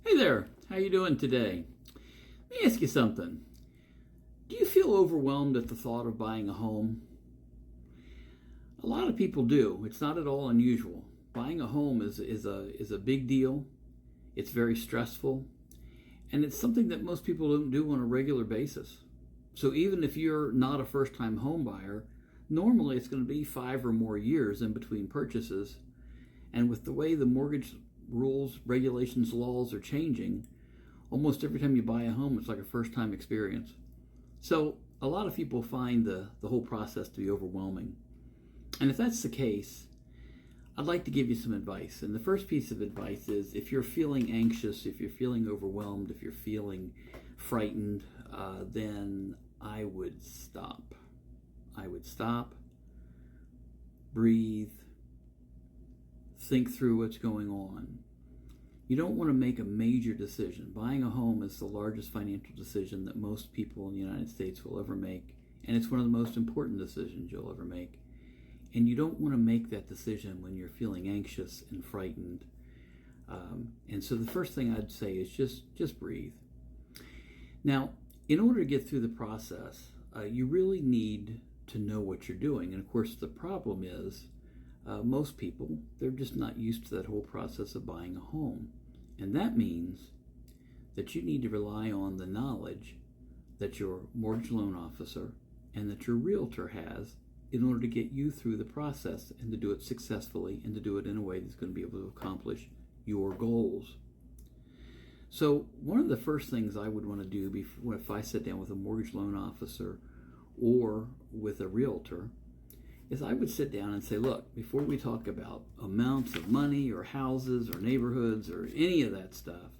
Hey there, how you doing today? Let me ask you something. Do you feel overwhelmed at the thought of buying a home? A lot of people do. It's not at all unusual. Buying a home is a big deal. It's very stressful, and it's something that most people don't do on a regular basis. So even if you're not a first-time home buyer, normally it's going to be 5 or more years in between purchases. And with the way the mortgage rules, regulations, laws are changing, almost every time you buy a home, it's like a first-time experience. So a lot of people find the whole process to be overwhelming. And if that's the case, I'd like to give you some advice. And the first piece of advice is if you're feeling anxious, if you're feeling overwhelmed, if you're feeling frightened, then I would stop. I would stop, breathe, think through what's going on. You don't want to make a major decision. Buying a home is the largest financial decision that most people in the United States will ever make, and it's one of the most important decisions you'll ever make. And you don't want to make that decision when you're feeling anxious and frightened. And so the first thing I'd say is just breathe. Now, in order to get through the process, you really need to know what you're doing. And of course, the problem is most people, they're just not used to that whole process of buying a home. And that means that you need to rely on the knowledge that your mortgage loan officer and that your realtor has in order to get you through the process and to do it successfully and to do it in a way that's going to be able to accomplish your goals. So one of the first things I would want to do if I sit down with a mortgage loan officer or with a realtor is I would sit down and say, look, before we talk about amounts of money or houses or neighborhoods or any of that stuff,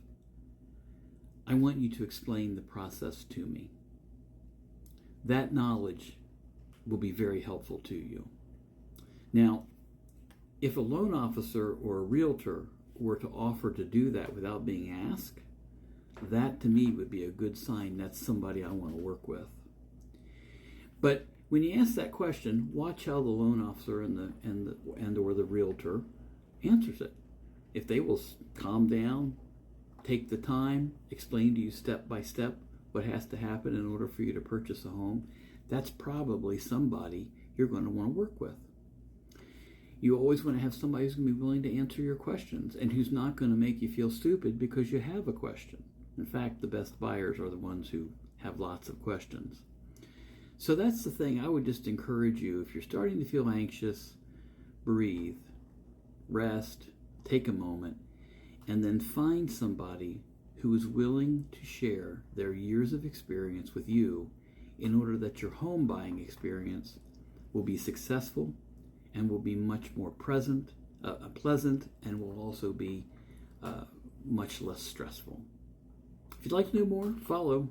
I want you to explain the process to me. That knowledge will be very helpful to you. Now, if a loan officer or a realtor were to offer to do that without being asked, that to me would be a good sign that's somebody I want to work with. But when you ask that question, watch how the loan officer and or the realtor answers it. If they will calm down, take the time, explain to you step by step what has to happen in order for you to purchase a home, that's probably somebody you're going to want to work with. You always want to have somebody who's going to be willing to answer your questions and who's not going to make you feel stupid because you have a question. In fact, the best buyers are the ones who have lots of questions. So that's the thing. I would just encourage you, if you're starting to feel anxious, breathe, rest, take a moment, and then find somebody who is willing to share their years of experience with you in order that your home buying experience will be successful and will be much more pleasant, and will also be much less stressful. If you'd like to know more, follow